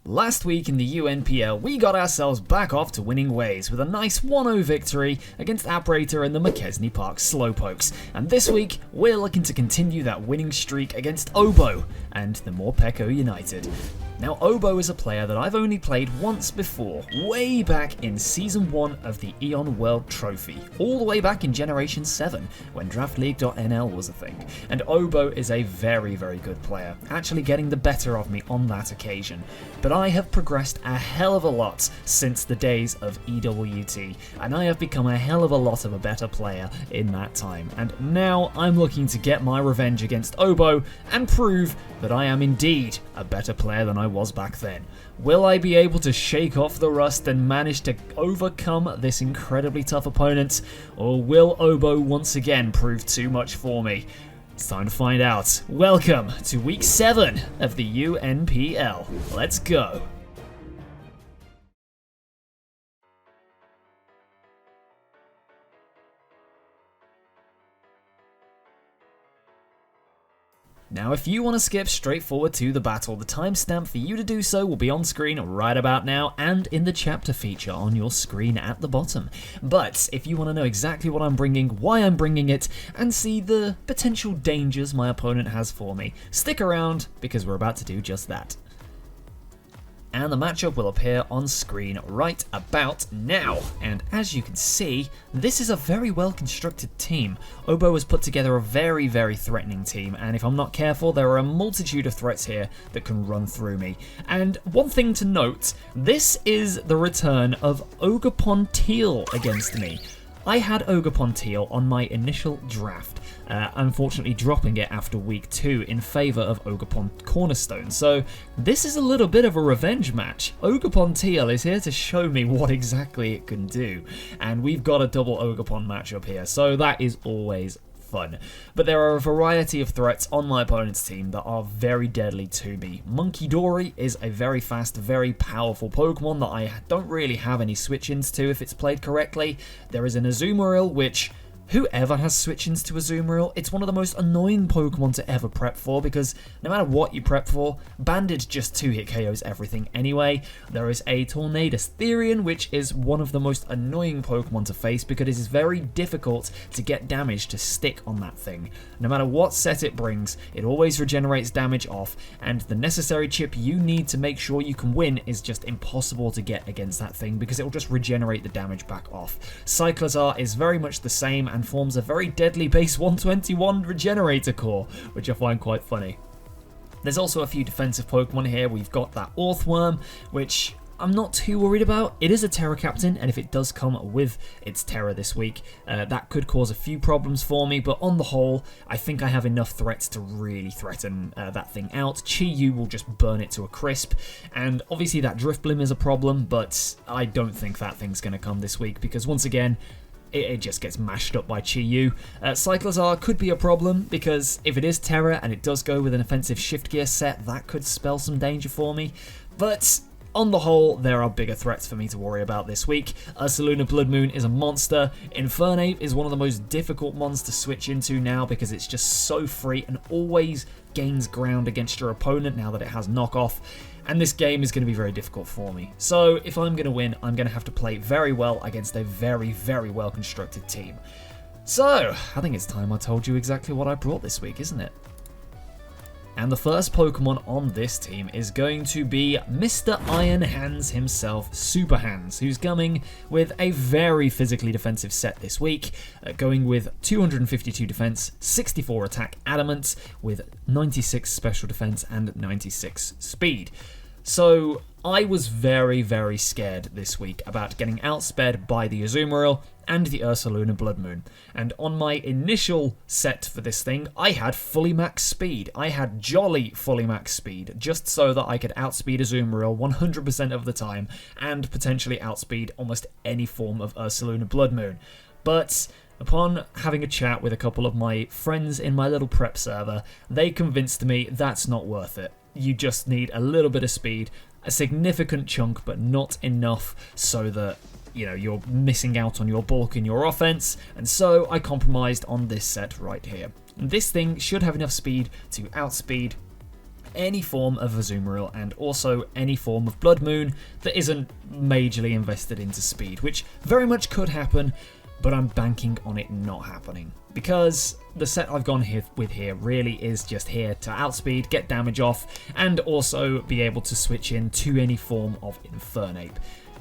Last week in the UNPL, we got ourselves back off to winning ways with a nice 1-0 victory against Aprater and the McKesney Park Slowpokes. And this week, we're looking to continue that winning streak against Obo and the Morpeko United. Now, Obo is a player that I've only played once before, way back in Season 1 of the Eon World Trophy, all the way back in Generation 7, when DraftLeague.nl was a thing. And Obo is a very, very good player, actually getting the better of me on that occasion. But I have progressed a hell of a lot since the days of EWT, and I have become a hell of a lot of a better player in that time. And now I'm looking to get my revenge against Obo and prove that I am indeed a better player than I was back then. Will I be able to shake off the rust and manage to overcome this incredibly tough opponent, or will Obo once again prove too much for me? It's time to find out. Welcome to Week 7 of the UNPL. Let's go. Now, if you want to skip straight forward to the battle, the timestamp for you to do so will be on screen right about now and in the chapter feature on your screen at the bottom. But if you want to know exactly what I'm bringing, why I'm bringing it, and see the potential dangers my opponent has for me, stick around because we're about to do just that. And the matchup will appear on screen right about now. And as you can see, this is a very well constructed team. Obo has put together a very, very threatening team, and if I'm not careful, there are a multitude of threats here that can run through me. And one thing to note, this is the return of Ogerpon Teal against me. I had Ogerpon Teal on my initial draft, unfortunately dropping it after week 2 in favour of Ogerpon Cornerstone. So this is a little bit of a revenge match. Ogerpon Teal is here to show me what exactly it can do, and we've got a double Ogerpon matchup here, so that is always fun. But there are a variety of threats on my opponent's team that are very deadly to me. Monkey Dory is a very fast, very powerful Pokemon that I don't really have any switch-ins to if it's played correctly. There is an Azumarill, which whoever has switch-ins to Azumarill, it's one of the most annoying Pokemon to ever prep for, because no matter what you prep for, Bandage just 2-hit KOs everything anyway. There is a Tornadus Therian, which is one of the most annoying Pokemon to face because it is very difficult to get damage to stick on that thing. No matter what set it brings, it always regenerates damage off, and the necessary chip you need to make sure you can win is just impossible to get against that thing because it will just regenerate the damage back off. Cyclizar is very much the same and forms a very deadly base 121 regenerator core, which I find quite funny. There's also a few defensive Pokemon here. We've got that Orthworm, which I'm not too worried about. It is a Terra Captain, and if it does come with its Terra this week, that could cause a few problems for me, but on the whole, I think I have enough threats to really threaten that thing out. Chi-Yu will just burn it to a crisp, and obviously that Drifblim is a problem, but I don't think that thing's going to come this week, because once again, it just gets mashed up by Chi-Yu. Cyclizar could be a problem, because if it is Terra and it does go with an offensive shift gear set, that could spell some danger for me. But on the whole, there are bigger threats for me to worry about this week. Ursaluna Blood Moon is a monster. Infernape is one of the most difficult mons to switch into now because it's just so free and always gains ground against your opponent now that it has knockoff. And this game is going to be very difficult for me. So if I'm going to win, I'm going to have to play very well against a very, very well constructed team. So I think it's time I told you exactly what I brought this week, isn't it? And the first Pokemon on this team is going to be Mr. Iron Hands himself, Super Hands, who's coming with a very physically defensive set this week, going with 252 defense, 64 attack adamant, with 96 special defense and 96 speed. So I was very, very scared this week about getting outsped by the Azumarill and the Ursaluna Blood Moon. And on my initial set for this thing, I had fully max speed. I had jolly fully max speed, just so that I could outspeed Azumarill 100% of the time and potentially outspeed almost any form of Ursaluna Blood Moon. But upon having a chat with a couple of my friends in my little prep server, they convinced me that's not worth it. You just need a little bit of speed, a significant chunk, but not enough so that, you know, you're missing out on your bulk in your offense, and so I compromised on this set right here. And this thing should have enough speed to outspeed any form of Azumarill and also any form of Blood Moon that isn't majorly invested into speed, which very much could happen, but I'm banking on it not happening. Because the set I've gone with here really is just here to outspeed, get damage off, and also be able to switch in to any form of Infernape.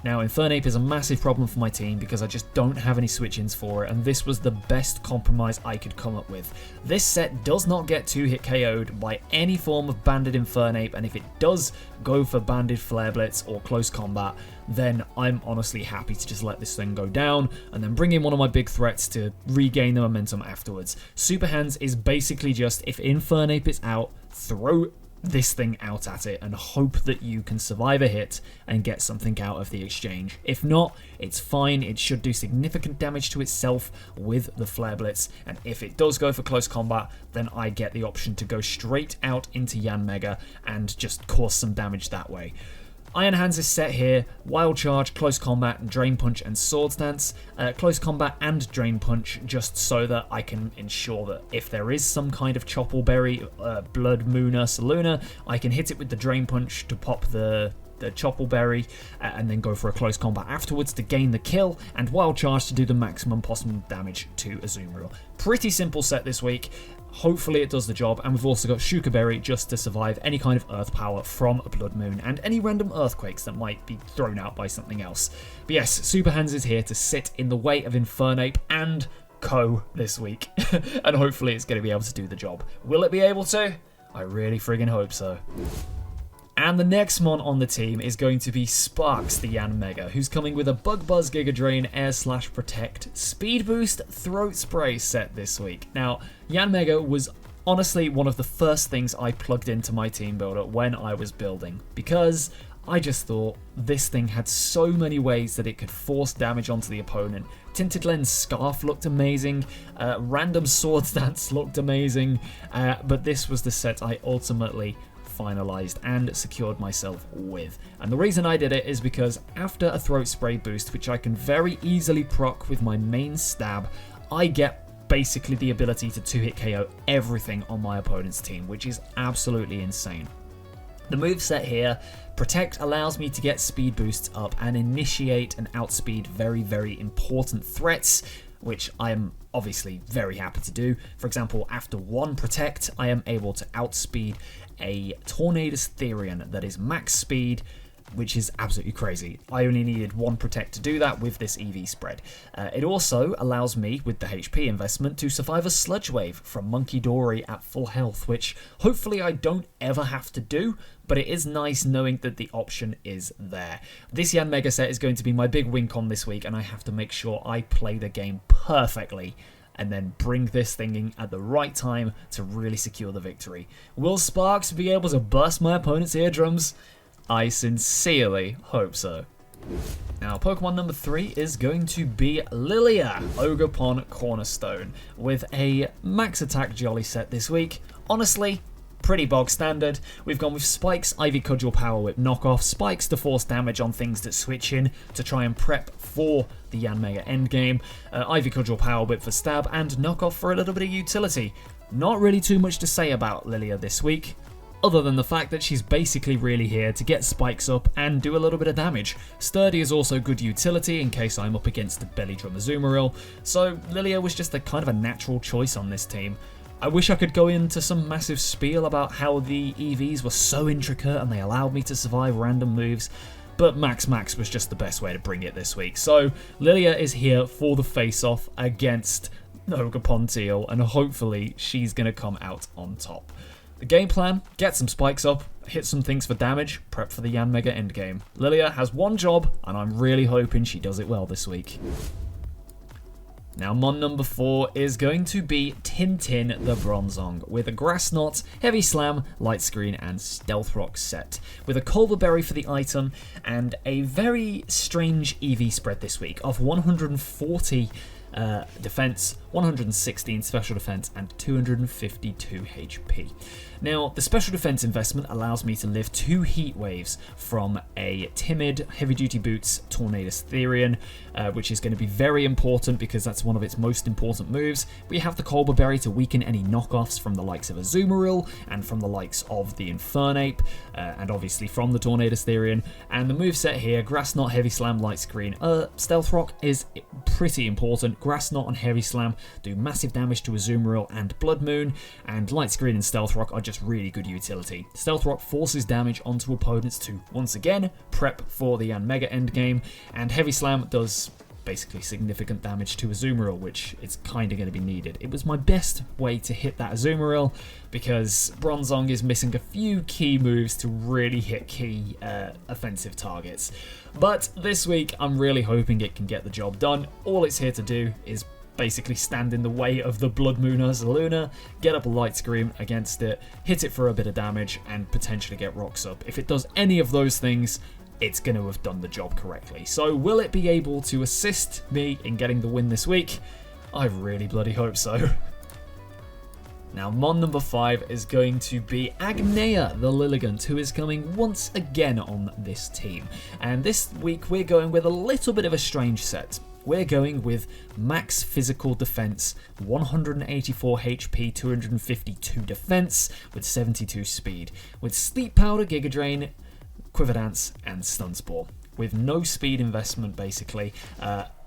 Now, Infernape is a massive problem for my team because I just don't have any switch-ins for it, and this was the best compromise I could come up with. This set does not get 2-hit KO'd by any form of banded Infernape, and if it does go for banded Flare Blitz or close combat, then I'm honestly happy to just let this thing go down and then bring in one of my big threats to regain the momentum afterwards. Super Hands is basically just, if Infernape is out, throw this thing out at it and hope that you can survive a hit and get something out of the exchange. If not, it's fine. It should do significant damage to itself with the Flare Blitz, and if it does go for close combat, then I get the option to go straight out into Yanmega and just cause some damage that way. Iron Hands is set here, Wild Charge, Close Combat, Drain Punch and Swords Dance. Close Combat and Drain Punch just so that I can ensure that if there is some kind of Choppleberry, Blood Moon, Ursaluna, I can hit it with the Drain Punch to pop the Choppleberry and then go for a Close Combat afterwards to gain the kill, and Wild Charge to do the maximum possible damage to Azumarill. Pretty simple set this week. Hopefully it does the job, and we've also got Shuka Berry just to survive any kind of earth power from a Blood Moon and any random earthquakes that might be thrown out by something else. But yes, Super Hands is here to sit in the way of Infernape and Co this week, and hopefully it's going to be able to do the job. Will it be able to? I really friggin' hope so. And the next mon on the team is going to be Sparks the Yanmega, who's coming with a Bug Buzz, Giga Drain, Air Slash Protect, Speed Boost, Throat Spray set this week. Now, Yanmega was honestly one of the first things I plugged into my team builder when I was building, because I just thought this thing had so many ways that it could force damage onto the opponent. Tinted Lens Scarf looked amazing, Random Swords Dance looked amazing, but this was the set I ultimately finalized and secured myself with. And the reason I did it is because after a Throat Spray boost, which I can very easily proc with my main stab, I get basically the ability to 2-hit KO everything on my opponent's team, which is absolutely insane. The moveset here, Protect, allows me to get speed boosts up and initiate and outspeed very, very important threats, which I am obviously very happy to do. For example, after one Protect, I am able to outspeed a Tornadus Therian that is max speed, which is absolutely crazy. I only needed one Protect to do that with this EV spread. It also allows me, with the HP investment, to survive a Sludge Wave from Monkey Dory at full health, which hopefully I don't ever have to do, but it is nice knowing that the option is there. This Yanmega set is going to be my big win con this week, and I have to make sure I play the game perfectly and then bring this thing in at the right time to really secure the victory. Will Sparks be able to burst my opponent's eardrums? I sincerely hope so. Now, Pokemon number 3 is going to be Lilia, Ogerpon Cornerstone, with a max attack Jolly set this week. Honestly, pretty bog standard. We've gone with Spikes, Ivy Cudgel, Power Whip knockoff, Spikes to force damage on things that switch in to try and prep for the Yanmega endgame, Ivy Cudgel, Power Whip for stab, and knockoff for a little bit of utility. Not really too much to say about Lilia this week, other than the fact that she's basically really here to get Spikes up and do a little bit of damage. Sturdy is also good utility in case I'm up against the Belly Drum Azumarill, so Lilia was just a kind of a natural choice on this team. I wish I could go into some massive spiel about how the EVs were so intricate and they allowed me to survive random moves, but Max was just the best way to bring it this week. So Lilia is here for the face-off against Ogerpon Teal, and hopefully she's going to come out on top. The game plan, get some Spikes up, hit some things for damage, prep for the Yanmega endgame. Lilia has one job, and I'm really hoping she does it well this week. Now, mon number 4 is going to be Tintin the Bronzong, with a Grass Knot, Heavy Slam, Light Screen, and Stealth Rock set, with a Culver Berry for the item, and a very strange EV spread this week of 140 defense, 116 special defense, and 252 HP. Now, the special defense investment allows me to live 2 heat waves from a timid heavy-duty boots Tornadus Therian, which is going to be very important because that's one of its most important moves. We have the Colbur Berry to weaken any knockoffs from the likes of Azumarill and from the likes of the Infernape, and obviously from the Tornadus Therian. And the moveset here, Grass Knot, Heavy Slam, Light Screen, Stealth Rock is pretty important. Grass Knot and Heavy Slam do massive damage to Azumarill and Blood Moon, and Light Screen and Stealth Rock are just really good utility. Stealth Rock forces damage onto opponents to, once again, prep for the Yanmega endgame, and Heavy Slam does basically significant damage to Azumarill, which is kind of going to be needed. It was my best way to hit that Azumarill because Bronzong is missing a few key moves to really hit key offensive targets. But this week, I'm really hoping it can get the job done. All it's here to do is basically stand in the way of the Blood Moon Ursaluna, get up a Light Scream against it, hit it for a bit of damage, and potentially get rocks up. If it does any of those things, it's going to have done the job correctly. So will it be able to assist me in getting the win this week? I really bloody hope so. Now, Mon number 5 is going to be Agnea the Lilligant, who is coming once again on this team. And this week we're going with a little bit of a strange set. We're going with max physical defense, 184 HP, 252 defense, with 72 speed, with Sleep Powder, Giga Drain, Quiver Dance, and Stun Spore, with no speed investment basically.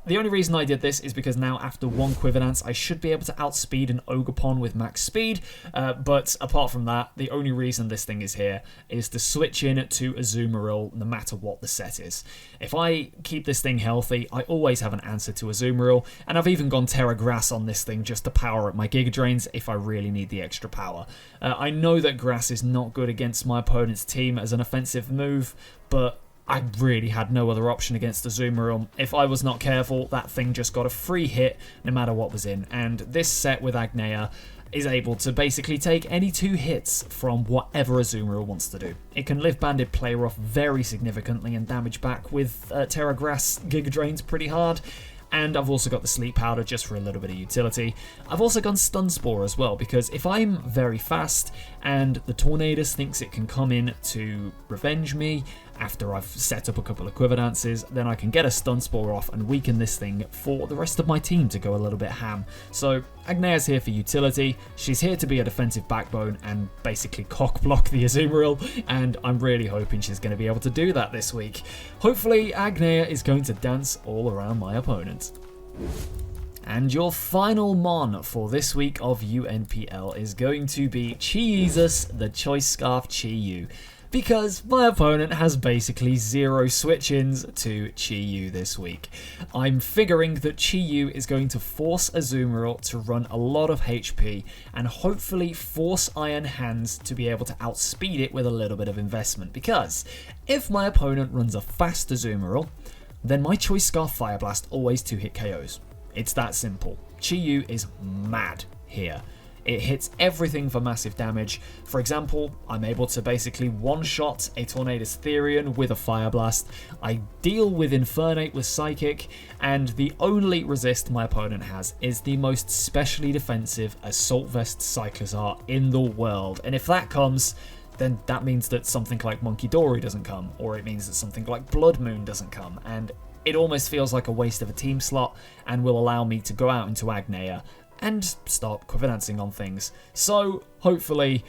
The only reason I did this is because now after 1 Quiver Dance I should be able to outspeed an Ogerpon with max speed, but apart from that, the only reason this thing is here is to switch in to Azumarill no matter what the set is. If I keep this thing healthy, I always have an answer to Azumarill, and I've even gone Terra Grass on this thing just to power up my Giga Drains if I really need the extra power. I know that Grass is not good against my opponent's team as an offensive move, but I really had no other option against Azumarill. If I was not careful, that thing just got a free hit no matter what was in. And this set with Agnea is able to basically take any 2 hits from whatever Azumarill wants to do. It can live Banded Player off very significantly and damage back with Terra Grass Giga Drains pretty hard. And I've also got the Sleep Powder just for a little bit of utility. I've also gone Stun Spore as well, because if I'm very fast and the Tornadus thinks it can come in to revenge me after I've set up a couple of Quiver Dances, then I can get a Stun Spore off and weaken this thing for the rest of my team to go a little bit ham. So Agnea's here for utility, she's here to be a defensive backbone and basically cock block the Azumarill, and I'm really hoping she's going to be able to do that this week. Hopefully Agnea is going to dance all around my opponent. And your final Mon for this week of UNPL is going to be Chi-Yeezus, the Choice Scarf Chi-Yu, because my opponent has basically 0 switch-ins to Chi-Yu this week. I'm figuring that Chi-Yu is going to force Azumarill to run a lot of HP and hopefully force Iron Hands to be able to outspeed it with a little bit of investment, because if my opponent runs a fast Azumarill, then my Choice Scarf Fire Blast always 2-hit KOs. It's that simple. Chi-Yu is mad here. It hits everything for massive damage. For example, I'm able to basically one-shot a Tornadus Therian with a Fire Blast. I deal with Infernape with Psychic, and the only resist my opponent has is the most specially defensive Assault Vest Cyclizar in the world. And if that comes, then that means that something like Monkey Dory doesn't come, or it means that something like Blood Moon doesn't come, and it almost feels like a waste of a team slot and will allow me to go out into Agnea and start Quiver Dancing on things. So hopefully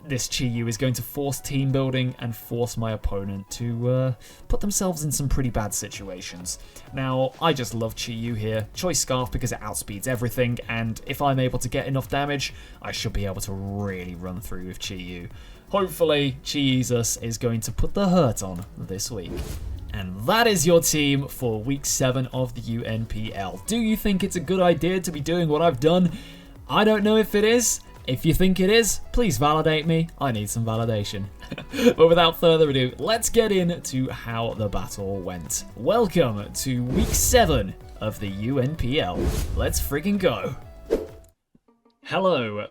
this Chi-Yu is going to force team building and force my opponent to put themselves in some pretty bad situations. Now, I just love Chi-Yu here. Choice Scarf because it outspeeds everything, and if I'm able to get enough damage, I should be able to really run through with Chi-Yu. Hopefully, Chi-Yeezus is going to put the hurt on this week. And that is your team for week 7 of the UNPL. Do you think it's a good idea to be doing what I've done? I don't know if it is. If you think it is, please validate me. I need some validation. But without further ado, let's get into how the battle went. Welcome to week 7 of the UNPL. Let's freaking go. Hello,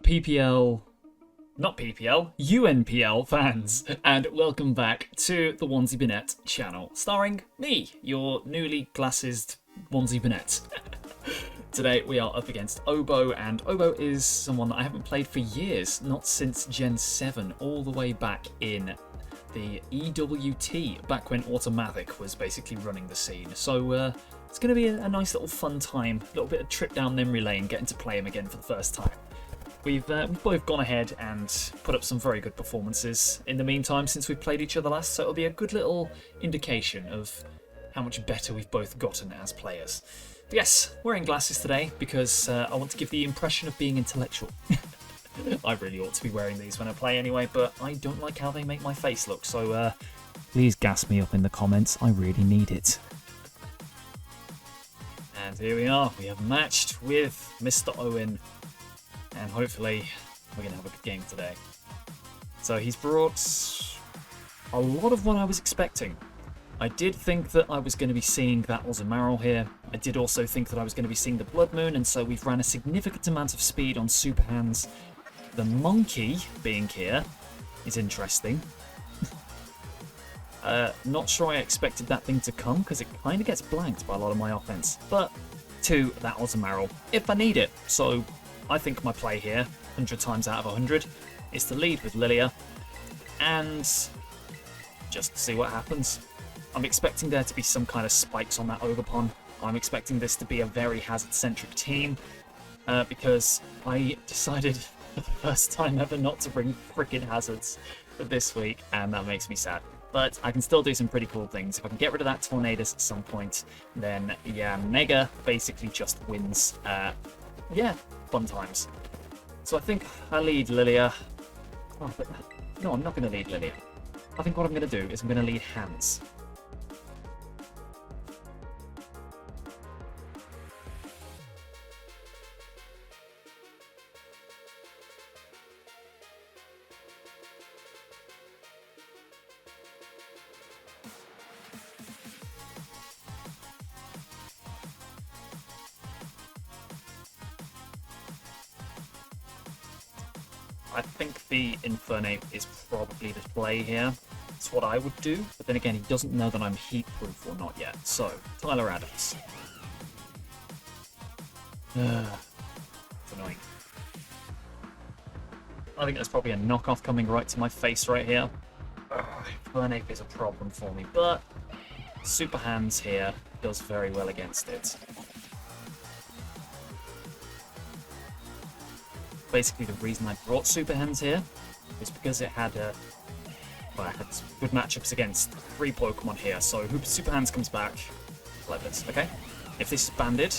UNPL fans, and welcome back to the OnesieBanette channel, starring me, your newly glassed OnesieBanette. Today we are up against Obo, and Obo is someone that I haven't played for years, not since Gen 7, all the way back in the EWT, back when Automatic was basically running the scene. So it's going to be a nice little fun time, a little bit of trip down memory lane, getting to play him again for the first time. We've both gone ahead and put up some very good performances in the meantime since we've played each other last, so it'll be a good little indication of how much better we've both gotten as players. But yes, wearing glasses today because I want to give the impression of being intellectual. I really ought to be wearing these when I play anyway, but I don't like how they make my face look, so please gas me up in the comments, I really need it. And here we are, we have matched with Mr. Owen, and hopefully we're going to have a good game today. So he's brought a lot of what I was expecting. I did think that I was going to be seeing that Ozamaril here. I did also think that I was going to be seeing the Blood Moon, and so we've ran a significant amount of speed on Super Hands. The Monkey being here is interesting. Not sure I expected that thing to come, because it kind of gets blanked by a lot of my offense. But to that Ozamaril, if I need it. So I think my play here, 100 times out of 100, is to lead with Lilia and just see what happens. I'm expecting there to be some kind of spikes on that ogerpon. I'm expecting this to be a very hazard-centric team because I decided for the first time ever not to bring freaking hazards for this week, and that makes me sad. But I can still do some pretty cool things. If I can get rid of that Tornadus at some point, then Yanmega basically just wins. Yeah, fun times. So I think I lead Lilia. Oh, but no, I'm not going to lead Lilia. I think what I'm going to do is I'm going to lead Hands. I think the Infernape is probably the play here. It's what I would do, but then again, he doesn't know that I'm heat-proof or not yet. So, Tyler Adams. It's annoying. I think there's probably a knockoff coming right to my face right here. Infernape is a problem for me, but Super Hands here does very well against it. Basically, the reason I brought Super Hands here is because it had good matchups against 3 Pokemon here. So Super Hands comes back like this, okay? If this is banded,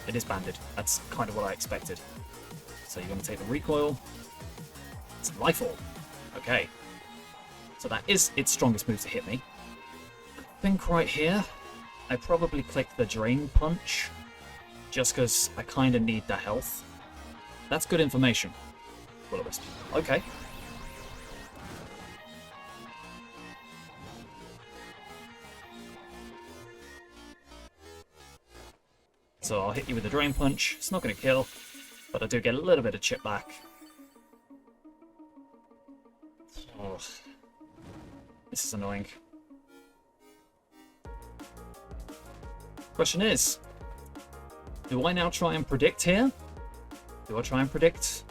it is banded. That's kind of what I expected. So you're going to take the recoil. It's Life Orb. Okay. So that is its strongest move to hit me. I think right here, I probably click the Drain Punch just because I kind of need the health. That's good information. Will-O-Wisp. Okay. So I'll hit you with a Drain Punch. It's not going to kill, but I do get a little bit of chip back. Oh, this is annoying. Question is, do I now try and predict here? Do I try and predict?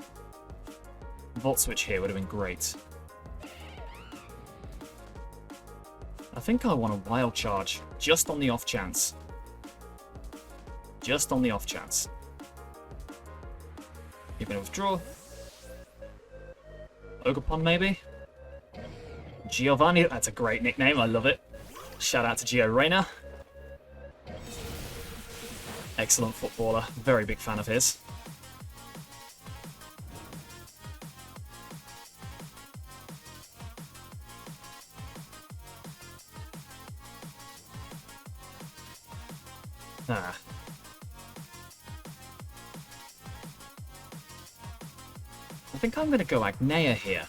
Volt Switch here would have been great. I think I want a Wild Charge, just on the off chance. Just on the off chance. You're going to withdraw. Ogerpon, maybe? Giovanni, that's a great nickname, I love it. Shout out to Gio Reyna. Excellent footballer, very big fan of his. Ah. I think I'm going to go Agnea here.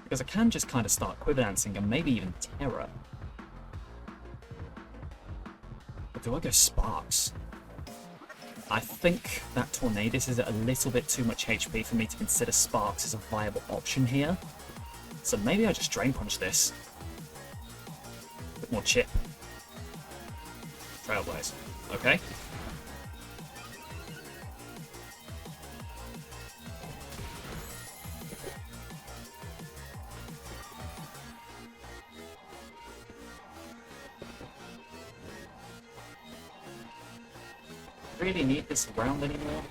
Because I can just kind of start Quiver Dancing and maybe even Terror. But do I go Sparks? I think that Tornadus is a little bit too much HP for me to consider Sparks as a viable option here. So maybe I just Drain Punch this. A bit more chip. Trailblaze. Okay. Really need this round anymore?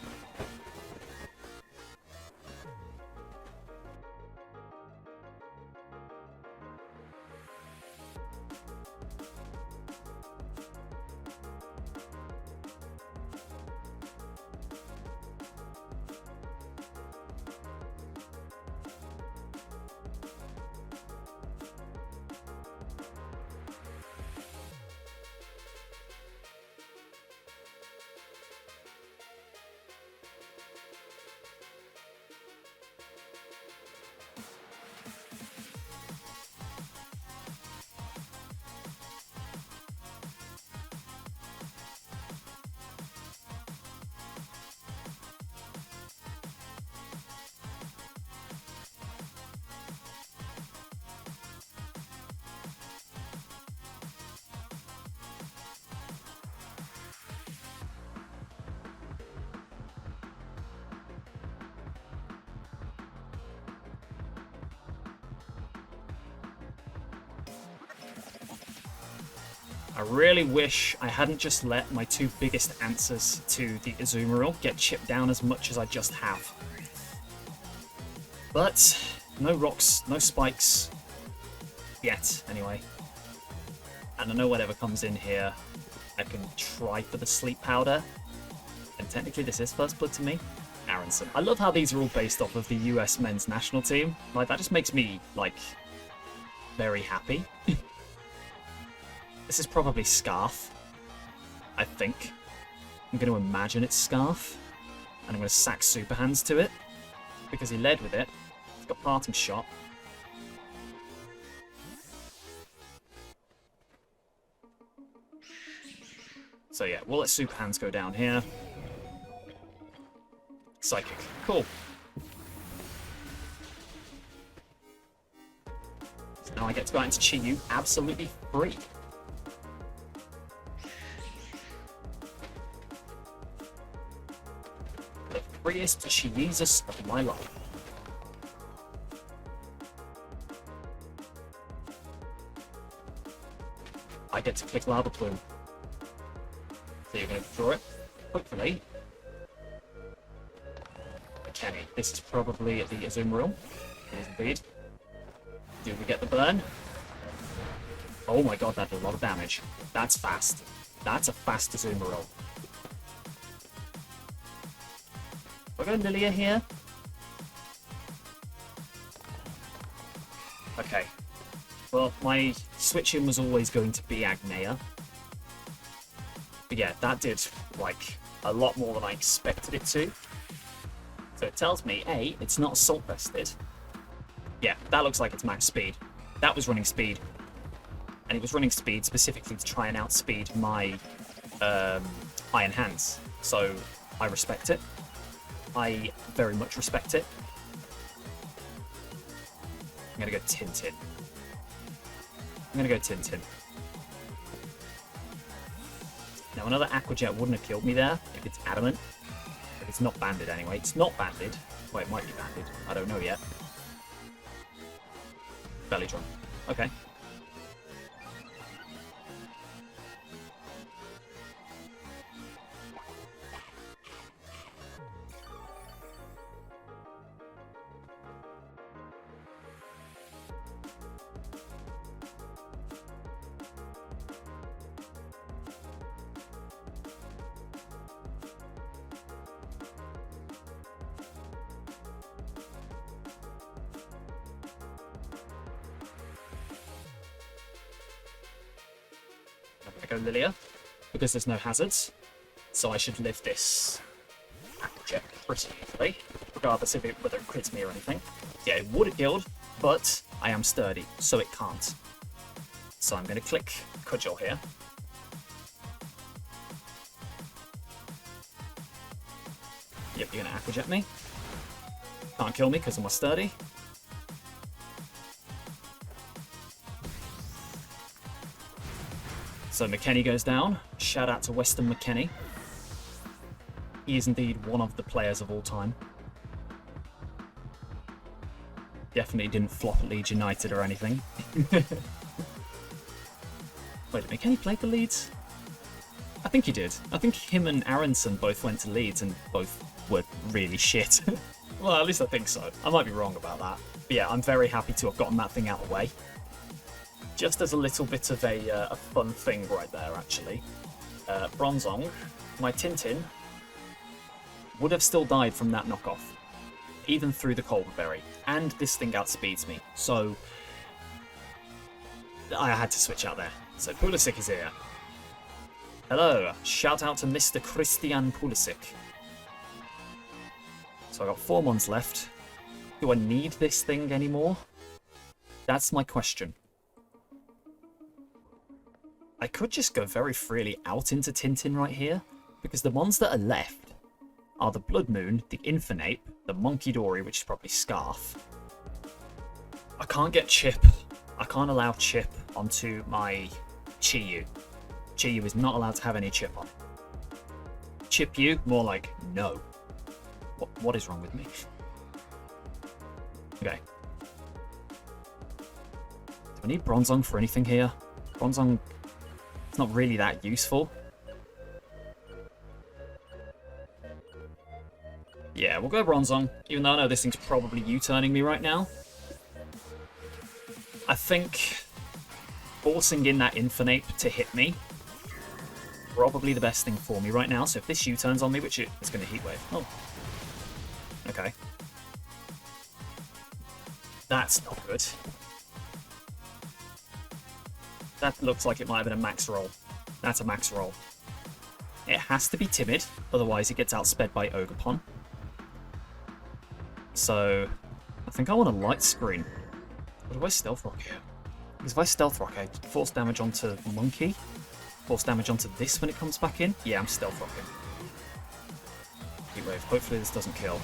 I really wish I hadn't just let my two biggest answers to the Azumarill get chipped down as much as I just have. But no rocks, no spikes yet, anyway. And I know whatever comes in here, I can try for the sleep powder. And technically this is first blood to me. Aronson. I love how these are all based off of the US men's national team. Like, that just makes me, like, very happy. This is probably Scarf, I think. I'm going to imagine it's Scarf, and I'm going to sack Super Hands to it, because he led with it. He's got Parting Shot. So yeah, we'll let Super Hands go down here. Psychic. Cool. So now I get to go out into Chi-Yu absolutely free. Freest Jesus of my life. I get to click Lava Plume. So you're going to draw it, hopefully. Okay, this is probably the Azumarill. It is indeed. Do we get the burn? Oh my god, that did a lot of damage. That's fast. That's a fast Azumarill. We're going Lilia here. Okay. Well, my switch-in was always going to be Agnea. But yeah, that did, like, a lot more than I expected it to. So it tells me, A, it's not assault-vested. Yeah, that looks like it's max speed. That was running speed. And it was running speed specifically to try and outspeed my Iron Hands. So I respect it. I very much respect it. I'm gonna go Tintin. Tintin. Now another Aqua Jet wouldn't have killed me there if it's adamant. But it's not banded anyway. It's not banded. Well, it might be banded. I don't know yet. Belly drum. Okay. Go Lilia, because there's no hazards, so I should live this Jet pretty easily, regardless of whether it crits me or anything. Yeah, it would have killed, but I am sturdy, so it can't. So I'm going to click Cudgel here. Yep, you're going to Aqua Jet me. Can't kill me because I'm sturdy. So McKenny goes down. Shout out to Weston McKenny. He is indeed one of the players of all time. Definitely didn't flop at Leeds United or anything. Wait, did McKenny play for Leeds? I think he did. I think him and Aronson both went to Leeds and both were really shit. Well, at least I think so. I might be wrong about that. But yeah, I'm very happy to have gotten that thing out of the way. Just as a little bit of a fun thing right there, actually. Bronzong, my Tintin, would have still died from that knockoff. Even through the Colbur Berry. And this thing outspeeds me. So I had to switch out there. So Pulisic is here. Hello. Shout out to Mr. Christian Pulisic. So I got 4 months left. Do I need this thing anymore? That's my question. I could just go very freely out into Tintin right here, because the ones that are left are the Blood Moon, the Infernape, the Monkey Dory, which is probably Scarf. I can't get Chip. I can't allow Chip onto my Chi-Yu. Chi-Yu is not allowed to have any Chip on it. Chip-Yu, more like no. What is wrong with me? Okay. Do I need Bronzong for anything here? Bronzong, it's not really that useful. Yeah, we'll go Bronzong, even though I know this thing's probably U-turning me right now. I think forcing in that Infernape to hit me, probably the best thing for me right now. So if this U-turns on me, which it's going to Heat Wave. Oh. Okay. That's not good. That looks like it might have been a max roll. That's a max roll. It has to be timid, otherwise it gets outsped by Ogerpon. So I think I want a light screen. Or do I stealth rock here? Because if I stealth rock, I force damage onto Monkey. Force damage onto this when it comes back in. Yeah, I'm stealth rocking. Heat Wave. Hopefully this doesn't kill.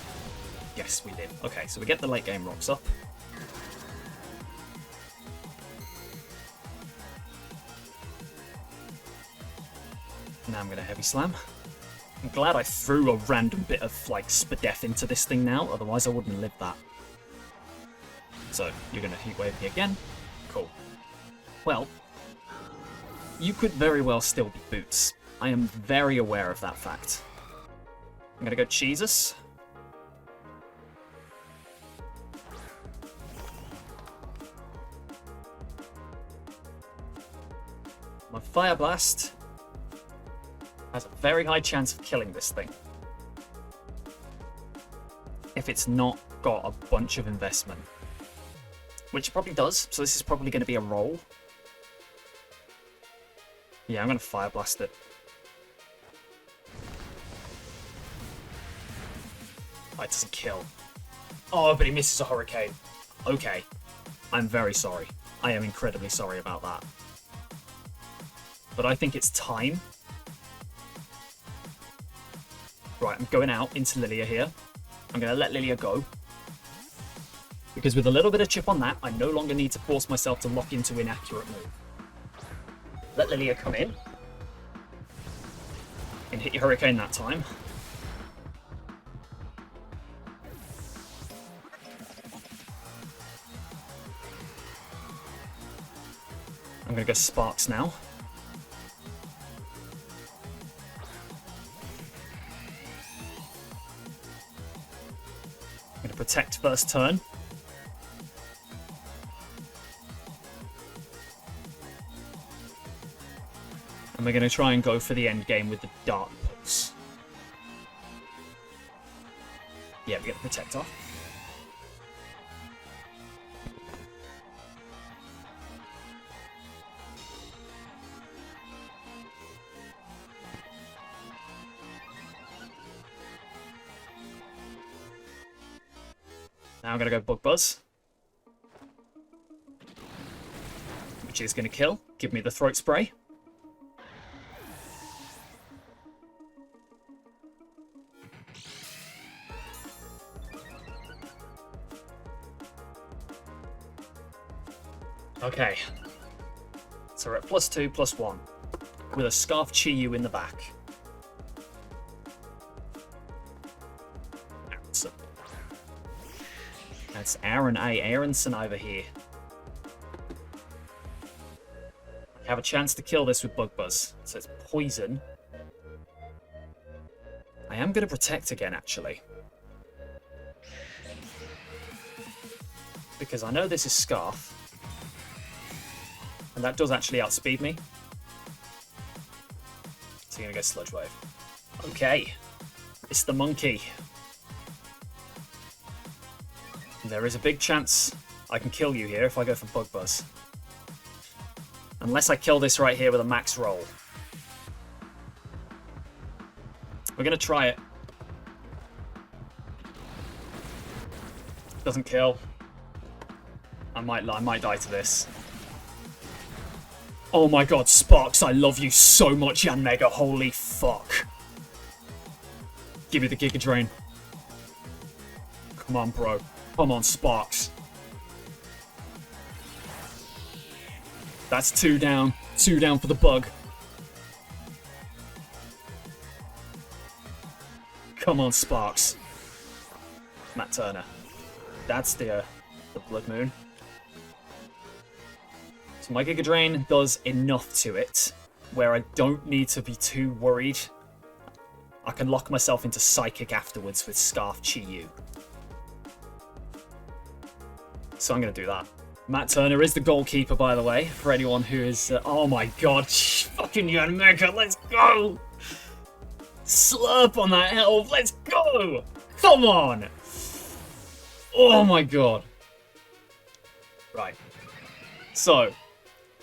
Yes, we did. Okay, so we get the late game rocks up. Now I'm going to Heavy Slam. I'm glad I threw a random bit of, like, Spadef into this thing now, otherwise I wouldn't live that. So, you're going to Heat Wave me again. Cool. Well, you could very well still be Boots. I am very aware of that fact. I'm going to go Jesus. My Fire Blast has a very high chance of killing this thing. If it's not got a bunch of investment. Which it probably does, so this is probably going to be a roll. Yeah, I'm going to Fire Blast it. Oh, it doesn't kill. Oh, but he misses a Hurricane. Okay. I'm very sorry. I am incredibly sorry about that. But I think it's time. Right, I'm going out into Lilia here. I'm going to let Lilia go. Because with a little bit of chip on that, I no longer need to force myself to lock into inaccurate move. Let Lilia come in. And hit your Hurricane that time. I'm going to go Sparks now. I'm going to protect first turn. And we're going to try and go for the end game with the Dark Pulse. Yeah, we get the Protect off. Now I'm going to go Bug Buzz. Which is going to kill. Give me the Throat Spray. Okay. So we're at +2, +1. with a Scarf Chi-Yu in the back. Aronson. That's Aaron A. Aronson over here. I have a chance to kill this with Bug Buzz. So it's poison. I am going to protect again, actually. Because I know this is Scarf. And that does actually outspeed me. So you're going to go Sludge Wave. Okay. It's the monkey. There is a big chance I can kill you here if I go for Bug Buzz. Unless I kill this right here with a max roll. We're going to try it. Doesn't kill. I might die to this. Oh my god, Sparks, I love you so much, Yanmega. Holy fuck. Give me the Giga Drain. Come on, bro. Come on, Sparks. That's 2 down. 2 down for the bug. Come on, Sparks. Matt Turner. That's the Blood Moon. So my Giga Drain does enough to it where I don't need to be too worried. I can lock myself into Psychic afterwards with Scarf Chi-Yu. So I'm going to do that. Matt Turner is the goalkeeper, by the way, for anyone who is... oh my god, fucking Yanmega, let's go! Slurp on that elf, let's go! Come on! Oh my god. Right. So,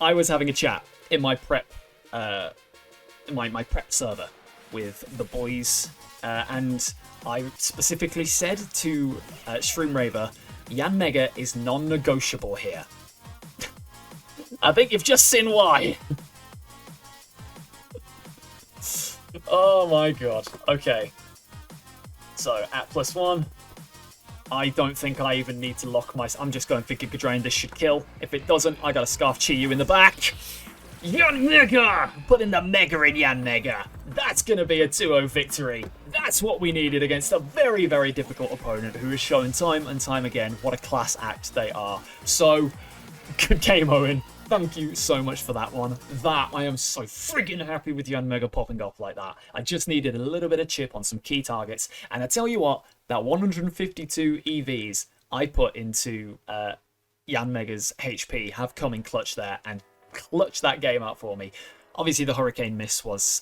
I was having a chat in my prep, my prep server with the boys, and I specifically said to Shroomraver, Yanmega is non-negotiable here. I think you've just seen why. Oh my god. Okay. So, at +1, I don't think I even need to lock my... I'm just going for Giga Drain. This should kill. If it doesn't, I got a Scarf Chi-Yu in the back. Yanmega! Putting the Mega in Yanmega. That's going to be a 2-0 victory. That's what we needed against a very, very difficult opponent who has shown time and time again what a class act they are. So, good game, Owen. Thank you so much for that one. I am so friggin' happy with Yanmega popping off like that. I just needed a little bit of chip on some key targets. And I tell you what, that 152 EVs I put into Yanmega's HP have come in clutch there and clutched that game out for me. Obviously, the Hurricane miss was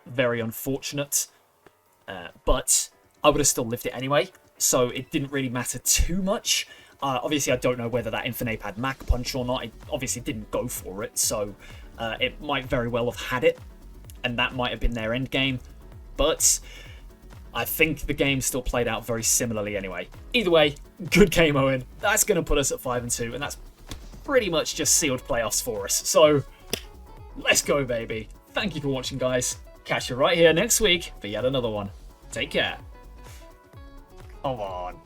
very unfortunate, but I would have still lived it anyway, so it didn't really matter too much. Obviously, I don't know whether that Infinite had Mach Punch or not. It obviously didn't go for it, so it might very well have had it, and that might have been their end game. But I think the game still played out very similarly anyway. Either way, good game, Owen. That's going to put us at 5-2, and that's pretty much just sealed playoffs for us. So, let's go, baby. Thank you for watching, guys. Catch you right here next week for yet another one. Take care. Come on.